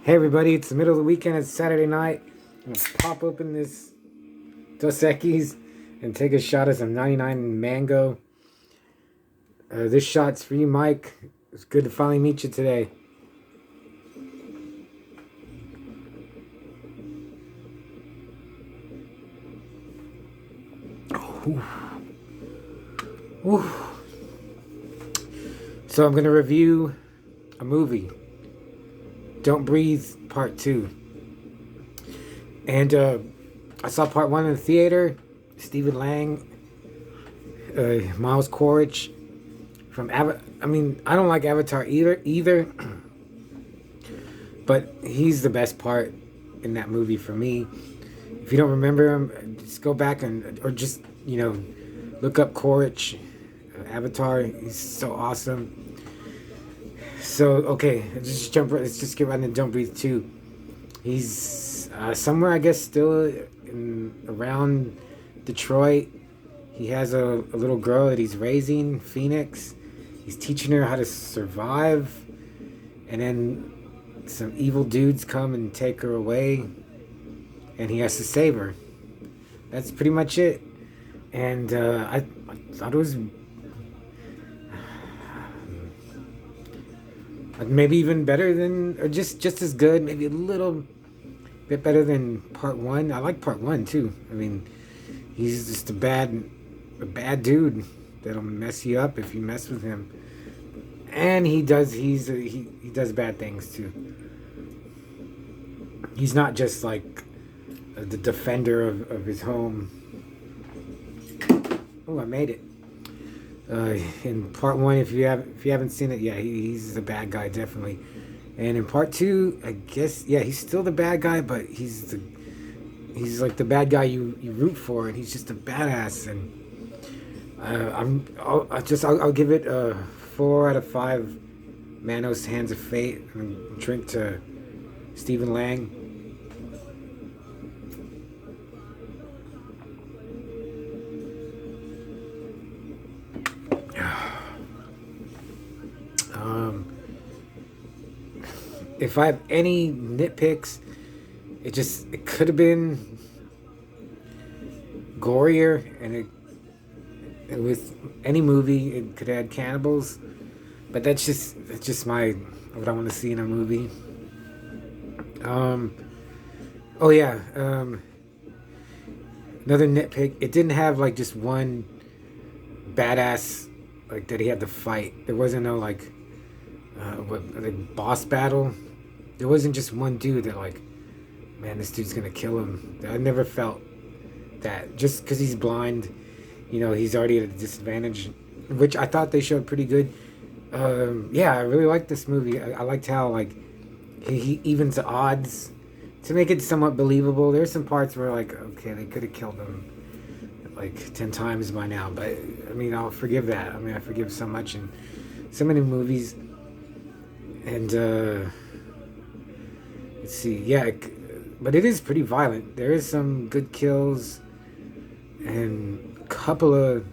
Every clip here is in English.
Hey everybody, it's the middle of the weekend, it's Saturday night. I'm gonna pop open this Dos Equis and take a shot of some 99 mango. This shot's for you, Mike. It's good to finally meet you today. Ooh. Ooh. So I'm gonna review a movie, Don't Breathe Part 2. And I saw Part 1 in the theater. Stephen Lang, Miles Quaritch from I mean, I don't like Avatar either, but he's the best part in that movie for me. If you don't remember him, just go back or just look up Quaritch, Avatar. He's so awesome. So okay, let's just get right into Don't Breathe 2. He's somewhere, I guess, still around Detroit. He has a little girl that he's raising, Phoenix. He's teaching her how to survive. And then some evil dudes come and take her away. And he has to save her. That's pretty much it. And I thought it was maybe even better than, or just as good, maybe a little bit better than Part 1. I like Part 1 too. I mean, he's just a bad dude that'll mess you up if you mess with him. And he does bad things too. He's not just like the defender of his home. Oh, I made it. In Part 1, if you haven't seen it, yeah, he's the bad guy definitely. And in Part 2, I guess, yeah, he's still the bad guy, but he's like the bad guy you root for, and he's just a badass. And I'll give it a 4 out of 5 Manos Hands of Fate, and drink to Stephen Lang. If I have any nitpicks, it could have been gorier, and with any movie it could have had cannibals, but that's just what I want to see in a movie. Oh yeah, another nitpick, it didn't have like just one badass like that he had to fight. There wasn't no like boss battle. There wasn't just one dude that like, man, this dude's gonna kill him. I never felt that. Just because he's blind, he's already at a disadvantage, which I thought they showed pretty good. Yeah, I really liked this movie. I liked how like he evens the odds to make it somewhat believable. There's some parts where like, okay, they could have killed him like 10 times by now, but I mean, I'll forgive that. I mean, I forgive so much in so many movies. And let's see, yeah, but it is pretty violent. There is some good kills and a couple of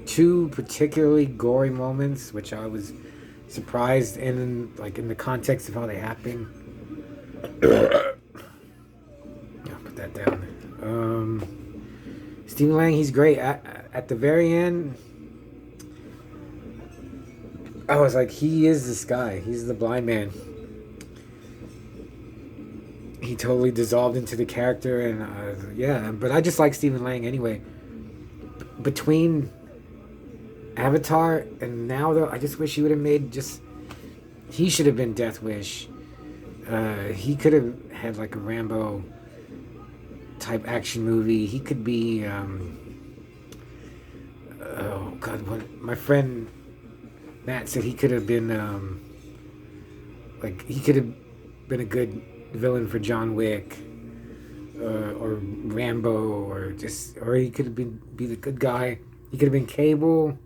2 particularly gory moments, which I was surprised in the context of how they happen. I'll put that down. Stephen Lang, he's great. At the very end, I was like, he is this guy. He's the blind man. He totally dissolved into the character, and yeah. But I just like Stephen Lang anyway. Between Avatar and now, though, I just wish he would have made he should have been Death Wish. He could have had like a Rambo type action movie. He could be oh god, what my friend Matt said, he could have been he could have been a good villain for John Wick, or Rambo, or he could have be the good guy. He could have been Cable.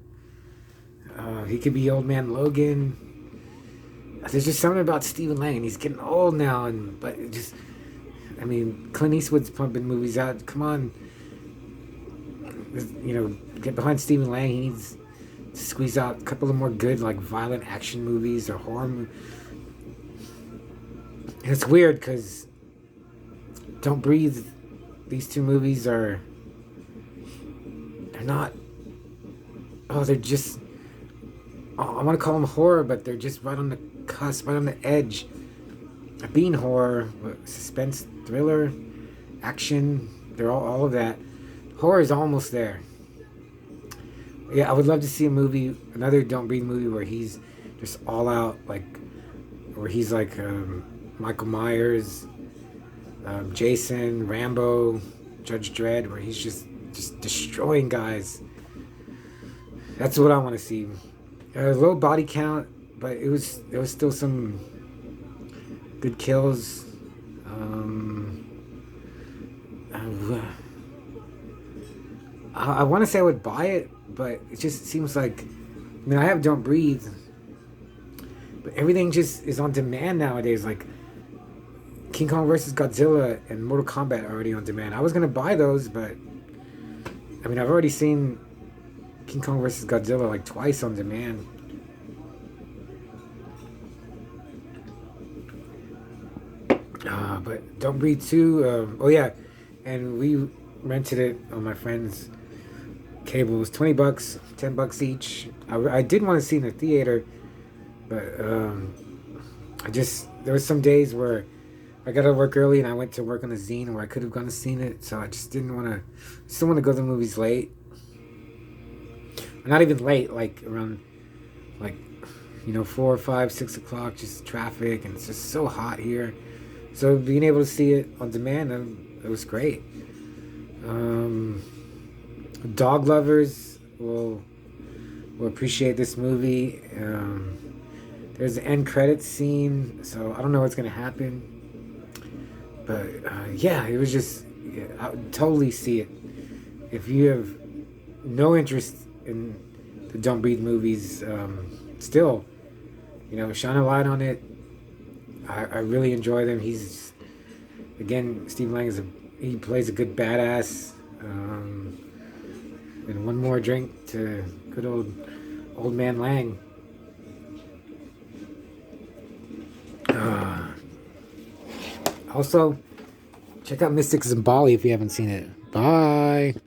He could be Old Man Logan. There's just something about Stephen Lang. He's getting old now, I mean, Clint Eastwood's pumping movies out. Come on, get behind Stephen Lang. He needs to squeeze out a couple of more good, like, violent action movies or horror movies. And it's weird because Don't Breathe, these two movies they're not, they're just, I want to call them horror, but they're just right on the cusp, right on the edge of being horror, suspense, thriller, action. They're all of that. Horror is almost there. Yeah, I would love to see a movie, another Don't Breathe movie where he's just all out, like, where he's like Michael Myers, Jason, Rambo, Judge Dredd, where he's just destroying guys. That's what I want to see. Low body count, but there was still some good kills. I want to say I would buy it, but it just seems like, I mean, I have Don't Breathe, but everything just is on demand nowadays. Like King Kong versus Godzilla and Mortal Kombat are already on demand. I was gonna buy those, but I mean, I've already seen King Kong versus Godzilla like twice on demand. But Don't Breathe 2, oh yeah, and we rented it on my friend's cable. It was $20, $10 each. I did want to see it in the theater, but there was some days where I got to work early and I went to work on the zine where I could have gone and seen it, so I just didn't want to. Still want to go to the movies late, or not even late, like around, like, 4, 5, 6 o'clock. Just traffic, and it's just so hot here. So being able to see it on demand, it was great. Dog lovers will appreciate this movie. There's an end credits scene, so I don't know what's gonna happen. But yeah, it was just, yeah, I would totally see it. If you have no interest in the Don't Breathe movies, still, shine a light on it. I really enjoy them. He's, again, Steve Lang he plays a good badass. And one more drink to good old man Lang. Also, check out Mystics in Bali if you haven't seen it. Bye.